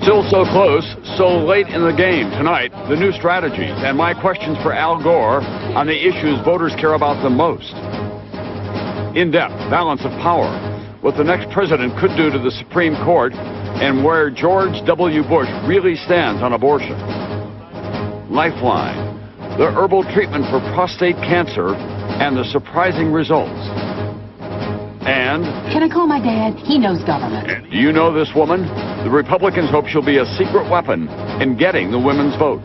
Still so close, so late in the game. Tonight, the new strategies and my questions for Al Gore on the issues voters care about the most. In-depth balance of power, what the next president could do to the Supreme Court, and where George W. Bush really stands on abortion. Lifeline, the herbal treatment for prostate cancer and the surprising results. And... Can I call my dad? He knows government. And do you know this woman? The Republicans hope she'll be a secret weapon in getting the women's vote.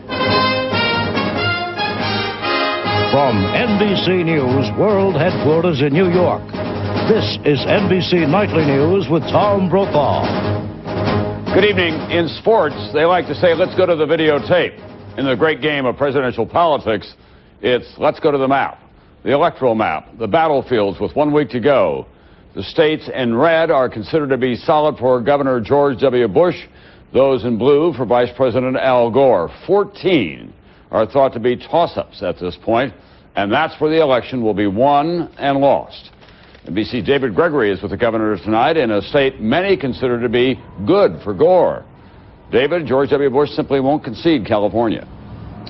From NBC News World Headquarters in New York, this is NBC Nightly News with Tom Brokaw. Good evening. In sports, they like to say, let's go to the videotape. In the great game of presidential politics, it's let's go to the map, the electoral map, the battlefields with 1 week to go. The states in red are considered to be solid for Governor George W. Bush, those in blue for Vice President Al Gore. 14 are thought to be toss-ups at this point, and that's where the election will be won and lost. NBC's David Gregory is with the governors tonight in a state many consider to be good for Gore. David, George W. Bush simply won't concede California.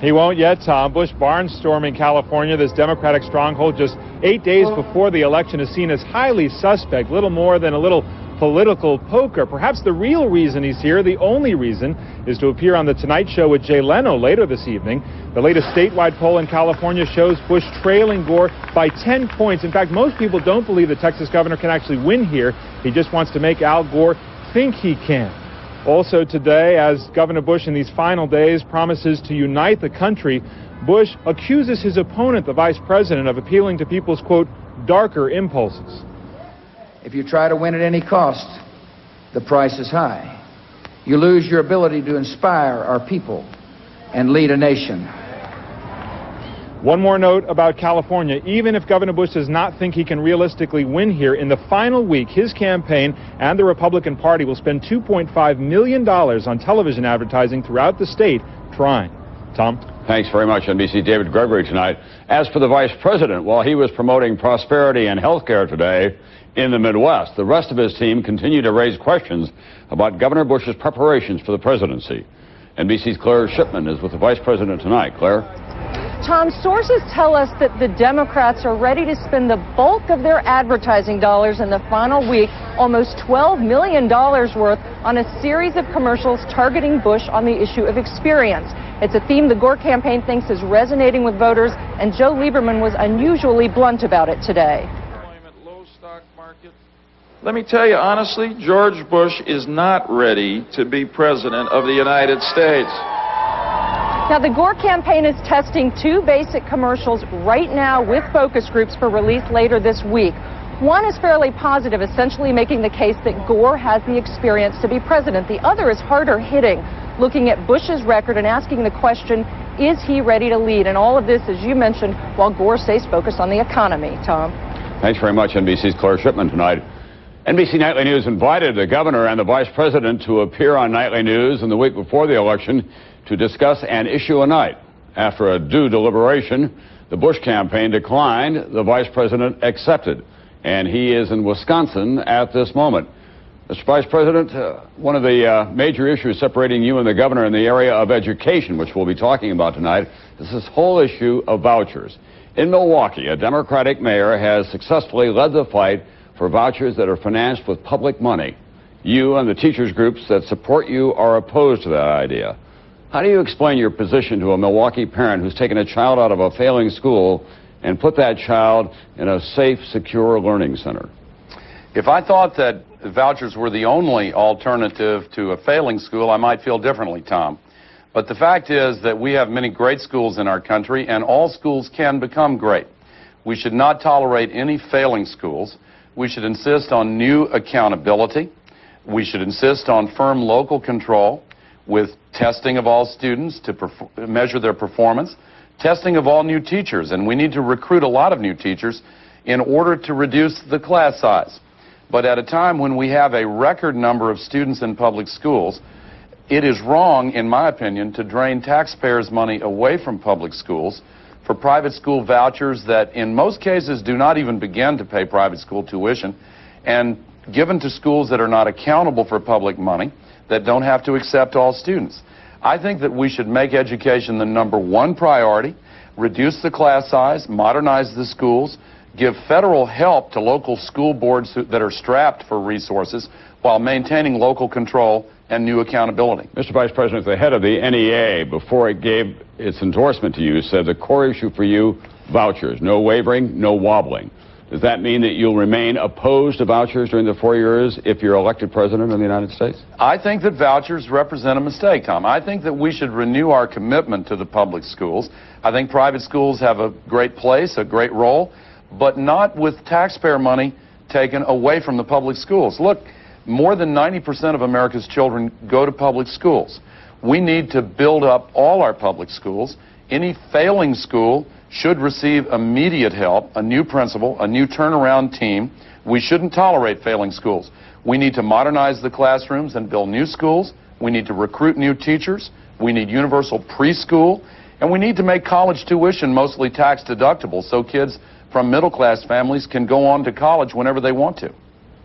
He won't yet, Tom. Bush barnstorming California, this Democratic stronghold, just 8 days before the election, is seen as highly suspect, little more than a little political poker. Perhaps the real reason he's here, the only reason, is to appear on The Tonight Show with Jay Leno later this evening. The latest statewide poll in California shows Bush trailing Gore by 10 points. In fact, most people don't believe the Texas governor can actually win here. He just wants to make Al Gore think he can. Also today, as Governor Bush in these final days promises to unite the country, Bush accuses his opponent, the vice president, of appealing to people's, quote, darker impulses. If you try to win at any cost, the price is high. You lose your ability to inspire our people and lead a nation. One more note about California. Even if Governor Bush does not think he can realistically win here, in the final week, his campaign and the Republican Party will spend $2.5 million on television advertising throughout the state trying. Tom? Thanks very much, NBC David Gregory tonight. As for the vice president, while he was promoting prosperity and health care today in the Midwest, the rest of his team continued to raise questions about Governor Bush's preparations for the presidency. NBC's Claire Shipman is with the vice president tonight. Claire? Tom, sources tell us that the Democrats are ready to spend the bulk of their advertising dollars in the final week, almost $12 million worth, on a series of commercials targeting Bush on the issue of experience. It's a theme the Gore campaign thinks is resonating with voters, and Joe Lieberman was unusually blunt about it today. Low stock market. Let me tell you honestly, George Bush is not ready to be president of the United States. Now, the Gore campaign is testing two basic commercials right now with focus groups for release later this week. One is fairly positive, essentially making the case that Gore has the experience to be president. The other is harder hitting, looking at Bush's record and asking the question, is he ready to lead? And all of this, as you mentioned, while Gore stays focused on the economy. Tom? Thanks very much, NBC's Claire Shipman tonight. NBC Nightly News invited the governor and the vice president to appear on Nightly News in the week before the election to discuss an issue a night. After a due deliberation, the Bush campaign declined, the vice president accepted, and he is in Wisconsin at this moment. Mr. Vice President, one of the major issues separating you and the governor in the area of education, which we'll be talking about tonight, is this whole issue of vouchers. In Milwaukee, a Democratic mayor has successfully led the fight for vouchers that are financed with public money. You and the teachers groups that support you are opposed to that idea. How do you explain your position to a Milwaukee parent who's taken a child out of a failing school and put that child in a safe, secure learning center? If I thought that vouchers were the only alternative to a failing school, I might feel differently, Tom. But the fact is that we have many great schools in our country, and all schools can become great. We should not tolerate any failing schools. We should insist on new accountability. We should insist on firm local control, with testing of all students to measure their performance, testing of all new teachers, and we need to recruit a lot of new teachers in order to reduce the class size. But at a time when we have a record number of students in public schools, it is wrong, in my opinion, to drain taxpayers' money away from public schools for private school vouchers that in most cases do not even begin to pay private school tuition, and given to schools that are not accountable for public money, that don't have to accept all students. I think that we should make education the #1 priority, reduce the class size, modernize the schools, give federal help to local school boards that are strapped for resources while maintaining local control and new accountability. Mr. Vice President, the head of the NEA, before it gave its endorsement to you, said the core issue for you, vouchers. No wavering, no wobbling. Does that mean that you'll remain opposed to vouchers during the 4 years if you're elected president of the United States? I think that vouchers represent a mistake, Tom. I think that we should renew our commitment to the public schools. I think private schools have a great place, a great role, but not with taxpayer money taken away from the public schools. Look, more than 90% of America's children go to public schools. We need to build up all our public schools. Any failing school should receive immediate help, a new principal, a new turnaround team. We shouldn't tolerate failing schools. We need to modernize the classrooms and build new schools. We need to recruit new teachers. We need universal preschool. And we need to make college tuition mostly tax deductible so kids from middle-class families can go on to college whenever they want to.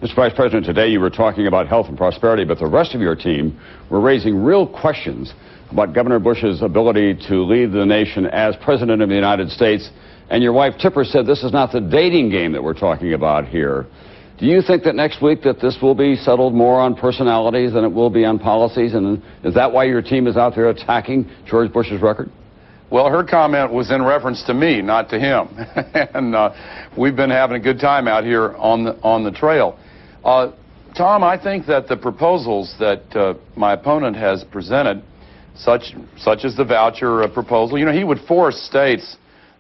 Mr. Vice President, today you were talking about health and prosperity, but the rest of your team were raising real questions about Governor Bush's ability to lead the nation as President of the United States. And your wife, Tipper, said this is not the dating game that we're talking about here. Do you think that next week that this will be settled more on personalities than it will be on policies? And is that why your team is out there attacking George Bush's record? Well, her comment was in reference to me, not to him. And we've been having a good time out here on the trail. Tom, I think that the proposals that my opponent has presented, such as the voucher proposal, you know, he would force states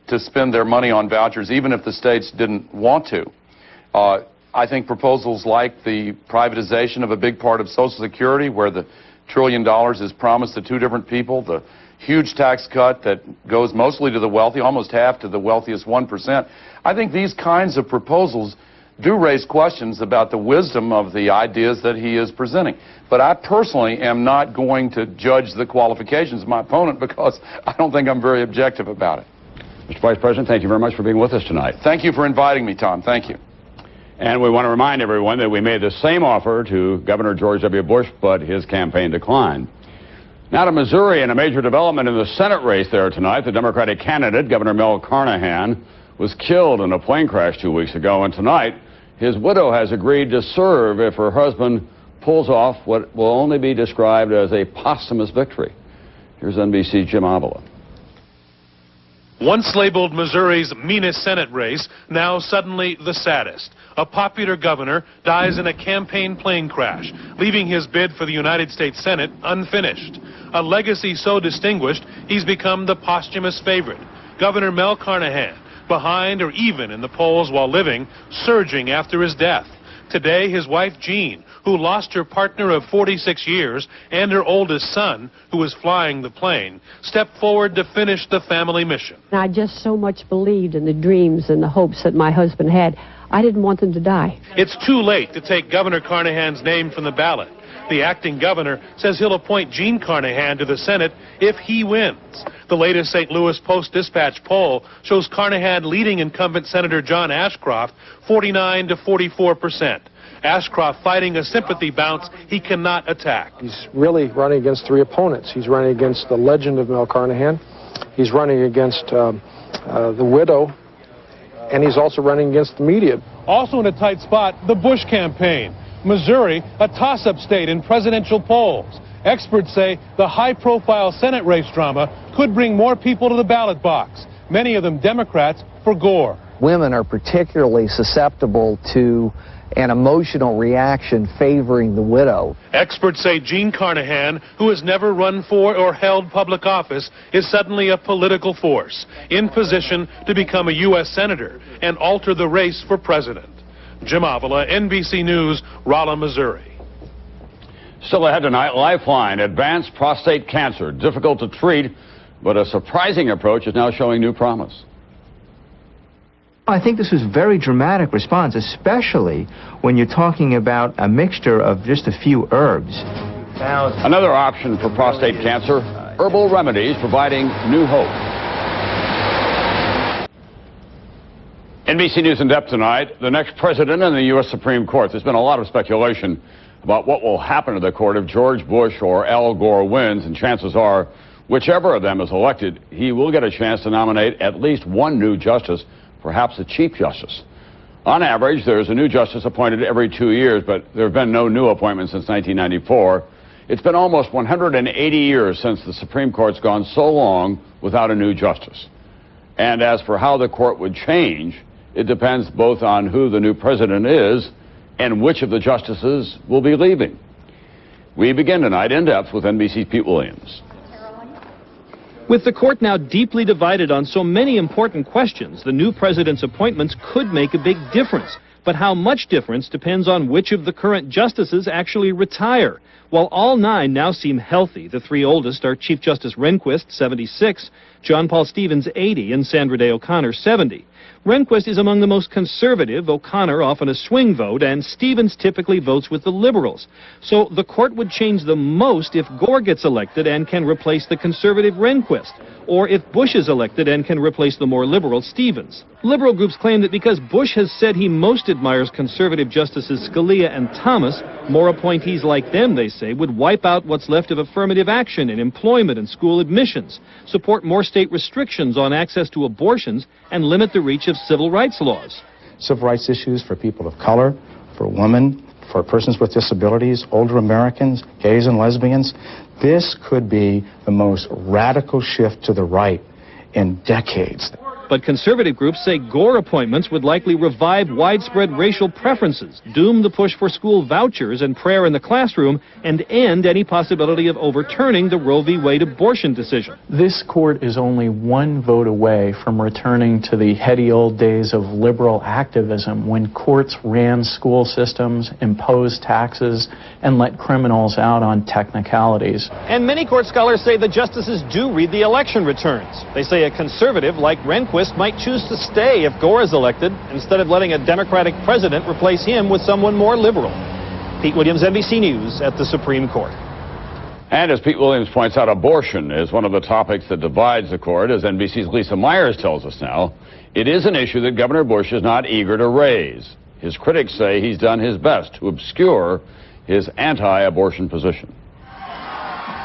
to spend their money on vouchers even if the states didn't want to. I think proposals like the privatization of a big part of Social Security, where the $1 trillion is promised to two different people, the huge tax cut that goes mostly to the wealthy, almost half to the wealthiest 1%. I think these kinds of proposals do raise questions about the wisdom of the ideas that he is presenting. But I personally am not going to judge the qualifications of my opponent because I don't think I'm very objective about it. Mr. Vice President, thank you very much for being with us tonight. Thank you for inviting me, Tom. Thank you. And we want to remind everyone that we made the same offer to Governor George W. Bush, but his campaign declined. Now to Missouri, and a major development in the Senate race there tonight. The Democratic candidate, Governor Mel Carnahan, was killed in a plane crash 2 weeks ago, and tonight his widow has agreed to serve if her husband pulls off what will only be described as a posthumous victory. Here's NBC's Jim Avila. Once labeled Missouri's meanest Senate race, now suddenly the saddest. A popular governor dies in a campaign plane crash, leaving his bid for the United States Senate unfinished. A legacy so distinguished, he's become the posthumous favorite. Governor Mel Carnahan, behind or even in the polls while living, surging after his death. Today, his wife Jean, who lost her partner of 46 years and her oldest son, who was flying the plane, stepped forward to finish the family mission. I just so much believed in the dreams and the hopes that my husband had. I didn't want them to die. It's too late to take Governor Carnahan's name from the ballot. The acting governor says he'll appoint Jean Carnahan to the Senate if he wins. The latest St. Louis Post-Dispatch poll shows Carnahan leading incumbent Senator John Ashcroft 49 to 44%. Ashcroft fighting a sympathy bounce he cannot attack. He's really running against three opponents. He's running against the legend of Mel Carnahan. He's running against the widow. And he's also running against the media. Also in a tight spot, the Bush campaign. Missouri, a toss-up state in presidential polls. Experts say the high-profile Senate race drama could bring more people to the ballot box, many of them Democrats for Gore. Women are particularly susceptible to an emotional reaction favoring the widow. Experts say Jean Carnahan, who has never run for or held public office, is suddenly a political force, in position to become a U.S. senator and alter the race for president. Jim Avila, NBC News, Rolla, Missouri. Still ahead tonight, Lifeline, advanced prostate cancer, difficult to treat, but a surprising approach is now showing new promise. I think this was a very dramatic response, especially when you're talking about a mixture of just a few herbs. Another option for prostate cancer, herbal remedies providing new hope. NBC News in depth tonight, the next president in the U.S. Supreme Court. There's been a lot of speculation about what will happen to the court if George Bush or Al Gore wins, and chances are, whichever of them is elected, he will get a chance to nominate at least one new justice, perhaps a Chief Justice. On average, there's a new justice appointed every 2 years, but there have been no new appointments since 1994. It's been almost 180 years since the Supreme Court's gone so long without a new justice. And as for how the court would change, it depends both on who the new president is and which of the justices will be leaving. We begin tonight in depth with NBC's Pete Williams. With the court now deeply divided on so many important questions, the new president's appointments could make a big difference. But how much difference depends on which of the current justices actually retire. While all 9 now seem healthy, the 3 oldest are Chief Justice Rehnquist, 76, John Paul Stevens, 80, and Sandra Day O'Connor, 70. Rehnquist is among the most conservative, O'Connor often a swing vote, and Stevens typically votes with the liberals. So the court would change the most if Gore gets elected and can replace the conservative Rehnquist, or if Bush is elected and can replace the more liberal Stevens. Liberal groups claim that because Bush has said he most admires conservative Justices Scalia and Thomas, more appointees like them, they say, would wipe out what's left of affirmative action in employment and school admissions, support more state restrictions on access to abortions, and limit the reach of civil rights laws. Civil rights issues for people of color, for women, for persons with disabilities, older Americans, gays and lesbians. This could be the most radical shift to the right in decades. But conservative groups say Gore appointments would likely revive widespread racial preferences, doom the push for school vouchers and prayer in the classroom, and end any possibility of overturning the Roe v. Wade abortion decision. This court is only one vote away from returning to the heady old days of liberal activism when courts ran school systems, imposed taxes, and let criminals out on technicalities. And many court scholars say the justices do read the election returns. They say a conservative like Rehnquist might choose to stay if Gore is elected instead of letting a Democratic president replace him with someone more liberal. Pete Williams, NBC News at the Supreme Court. And as Pete Williams points out, abortion is one of the topics that divides the court. As NBC's Lisa Myers tells us now, it is an issue that Governor Bush is not eager to raise. His critics say he's done his best to obscure his anti-abortion position.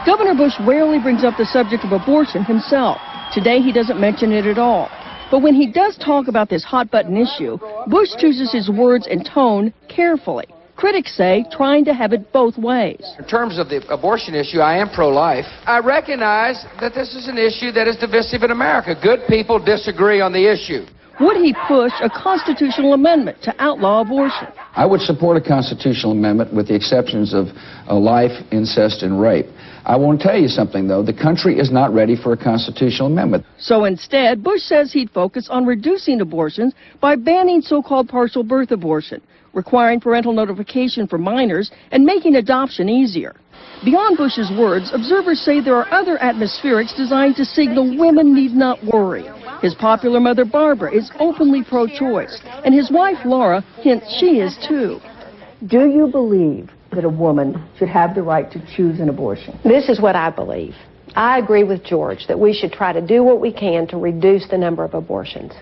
Governor Bush rarely brings up the subject of abortion himself. Today he doesn't mention it at all. But when he does talk about this hot-button issue, Bush chooses his words and tone carefully. Critics say trying to have it both ways. In terms of the abortion issue, I am pro-life. I recognize that this is an issue that is divisive in America. Good people disagree on the issue. Would he push a constitutional amendment to outlaw abortion? I would support a constitutional amendment with the exceptions of life, incest, and rape. I want to tell you something, though. The country is not ready for a constitutional amendment. So instead, Bush says he'd focus on reducing abortions by banning so-called partial birth abortion, requiring parental notification for minors, and making adoption easier. Beyond Bush's words, observers say there are other atmospherics designed to signal women need not worry. His popular mother, Barbara, is openly pro-choice, and his wife, Laura, hints she is too. Do you believe that a woman should have the right to choose an abortion? This is what I believe. I agree with George that we should try to do what we can to reduce the number of abortions.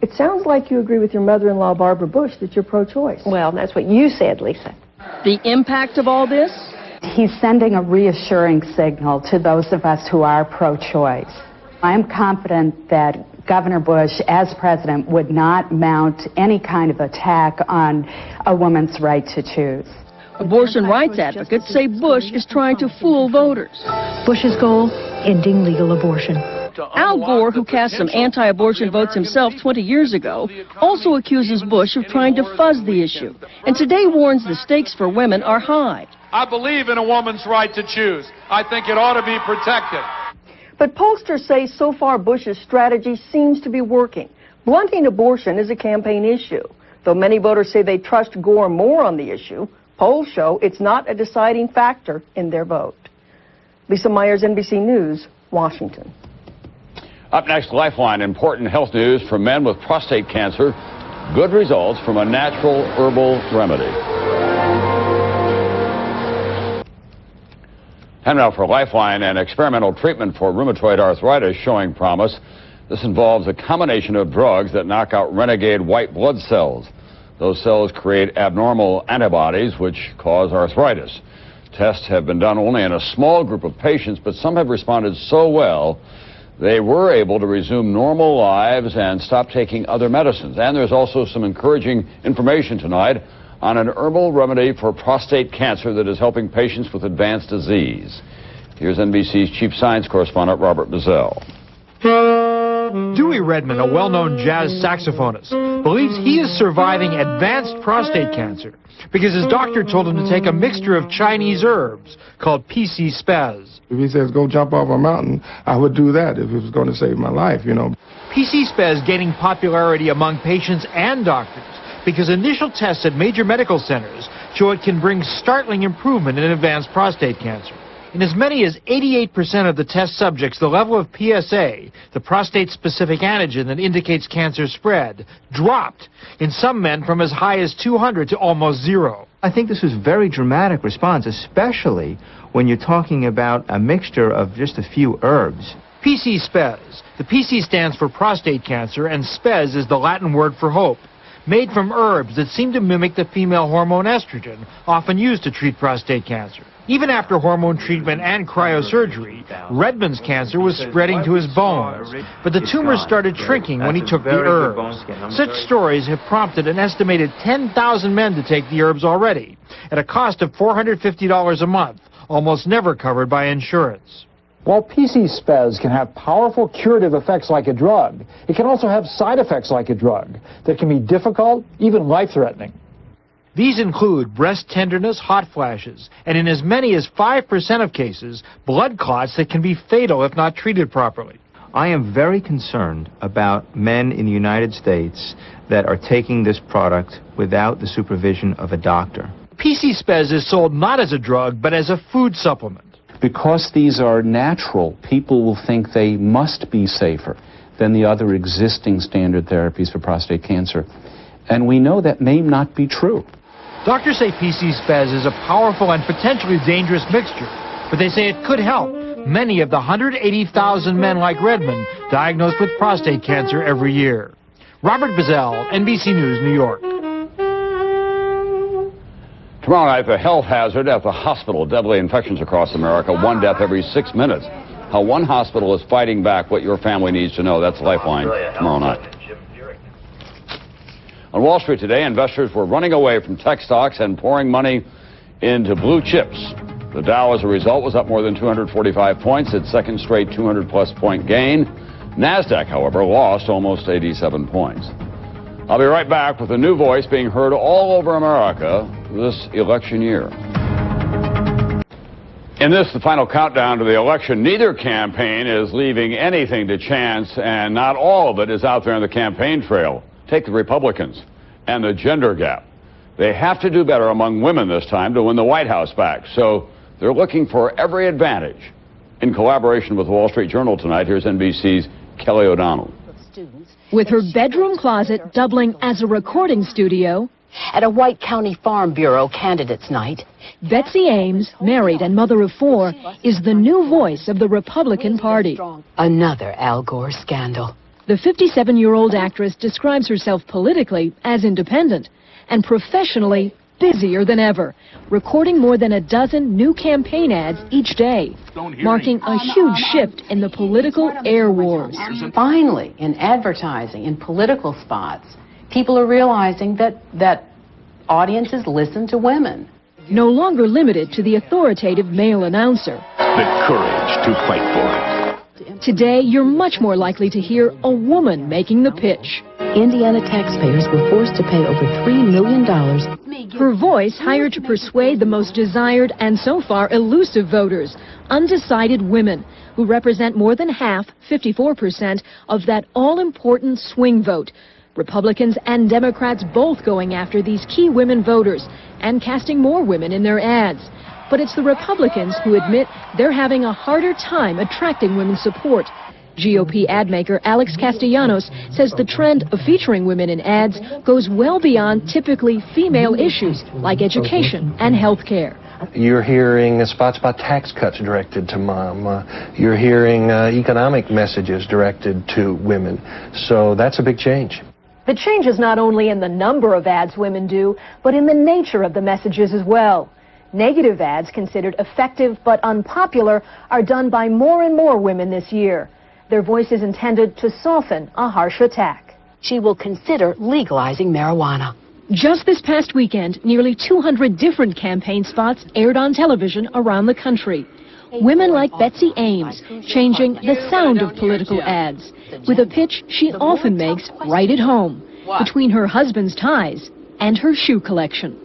It sounds like you agree with your mother-in-law, Barbara Bush, that you're pro-choice. Well, that's what you said, Lisa. The impact of all this? He's sending a reassuring signal to those of us who are pro-choice. I am confident that Governor Bush, as president, would not mount any kind of attack on a woman's right to choose. Abortion rights advocates say Bush is trying to fool voters. Bush's goal, ending legal abortion. Al Gore, who cast some anti-abortion votes himself 20 years ago, also accuses Bush of trying to fuzz the issue, and today warns the stakes for women are high. I believe in a woman's right to choose. I think it ought to be protected. But pollsters say so far Bush's strategy seems to be working. Blunting abortion is a campaign issue. Though many voters say they trust Gore more on the issue, polls show it's not a deciding factor in their vote. Lisa Myers, NBC News, Washington. Up next, Lifeline, important health news for men with prostate cancer. Good results from a natural herbal remedy. And now for Lifeline, an experimental treatment for rheumatoid arthritis showing promise. This involves a combination of drugs that knock out renegade white blood cells. Those cells create abnormal antibodies which cause arthritis. Tests have been done only in a small group of patients, but some have responded so well they were able to resume normal lives and stop taking other medicines. And there's also some encouraging information tonight on an herbal remedy for prostate cancer that is helping patients with advanced disease. Here's NBC's chief science correspondent, Robert Bazell. Dewey Redman, a well-known jazz saxophonist, believes he is surviving advanced prostate cancer because his doctor told him to take a mixture of Chinese herbs called PC Spaz. If he says go jump off a mountain, I would do that if it was going to save my life, you know. PC Spaz gaining popularity among patients and doctors because initial tests at major medical centers show it can bring startling improvement in advanced prostate cancer. In as many as 88% of the test subjects, the level of PSA, the prostate-specific antigen that indicates cancer spread, dropped. In some men from as high as 200 to almost zero. I think this was a very dramatic response, especially when you're talking about a mixture of just a few herbs. PC Spaz. The PC stands for prostate cancer, and Spez is the Latin word for hope. Made from herbs that seem to mimic the female hormone estrogen, often used to treat prostate cancer. Even after hormone treatment and cryosurgery, Redman's cancer was spreading to his bones, but the tumors started shrinking when he took the herbs. Such stories have prompted an estimated 10,000 men to take the herbs already, at a cost of $450 a month, almost never covered by insurance. While PC Spaz can have powerful curative effects like a drug, it can also have side effects like a drug that can be difficult, even life-threatening. These include breast tenderness, hot flashes, and in as many as 5% of cases, blood clots that can be fatal if not treated properly. I am very concerned about men in the United States that are taking this product without the supervision of a doctor. PC Spaz is sold not as a drug, but as a food supplement. Because these are natural, people will think they must be safer than the other existing standard therapies for prostate cancer. And we know that may not be true. Doctors say PC Spaz is a powerful and potentially dangerous mixture, but they say it could help many of the 180,000 men like Redman diagnosed with prostate cancer every year. Robert Bazell, NBC News, New York. Tomorrow night, the health hazard at the hospital. Deadly infections across America, one death every 6 minutes. How one hospital is fighting back what your family needs to know. That's Lifeline tomorrow night. On Wall Street today, investors were running away from tech stocks and pouring money into blue chips. The Dow, as a result, was up more than 245 points, its second straight 200-plus point gain. NASDAQ, however, lost almost 87 points. I'll be right back with a new voice being heard all over America this election year. In this, the final countdown to the election, neither campaign is leaving anything to chance, and not all of it is out there on the campaign trail. Take the Republicans and the gender gap. They have to do better among women this time to win the White House back, so they're looking for every advantage. In collaboration with the Wall Street Journal tonight, here's NBC's Kelly O'Donnell. With her bedroom closet doubling as a recording studio, at a White County Farm Bureau candidates night, Betsy Ames, married and mother of 4, is the new voice of the Republican Party. Another Al Gore scandal. The 57-year-old actress describes herself politically as independent and professionally busier than ever, recording more than a dozen new campaign ads each day, marking a huge shift in the political air wars. Finally, in advertising, in political spots, people are realizing that audiences listen to women. No longer limited to the authoritative male announcer. The courage to fight for it. Today, you're much more likely to hear a woman making the pitch. Indiana taxpayers were forced to pay over $3 million. Her voice hired to persuade the most desired and so far elusive voters, undecided women, who represent more than half, 54%, of that all-important swing vote. Republicans and Democrats both going after these key women voters and casting more women in their ads. But it's the Republicans who admit they're having a harder time attracting women's support. GOP ad maker Alex Castellanos says the trend of featuring women in ads goes well beyond typically female issues like education and health care. You're hearing spots about tax cuts directed to mom. You're hearing economic messages directed to women. So that's a big change. The change is not only in the number of ads women do, but in the nature of the messages as well. Negative ads considered effective but unpopular are done by more and more women this year. Their voice is intended to soften a harsh attack. She will consider legalizing marijuana. Just this past weekend, nearly 200 different campaign spots aired on television around the country. Women like Betsy Ames changing the sound of political ads with a pitch she often makes right at home between her husband's ties and her shoe collection.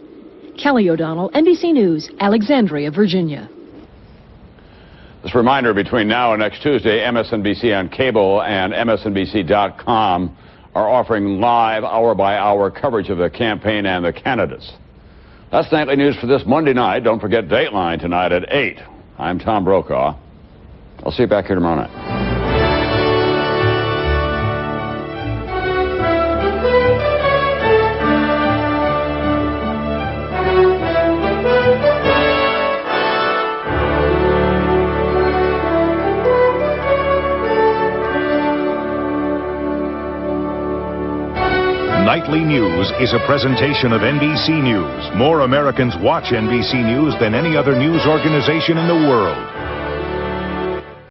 Kelly O'Donnell, NBC News, Alexandria, Virginia. This reminder, between now and next Tuesday, MSNBC on cable and MSNBC.com are offering live hour-by-hour coverage of the campaign and the candidates. That's Nightly News for this Monday night. Don't forget Dateline tonight at 8. I'm Tom Brokaw. I'll see you back here tomorrow night. Nightly News is a presentation of NBC News. More Americans watch NBC News than any other news organization in the world.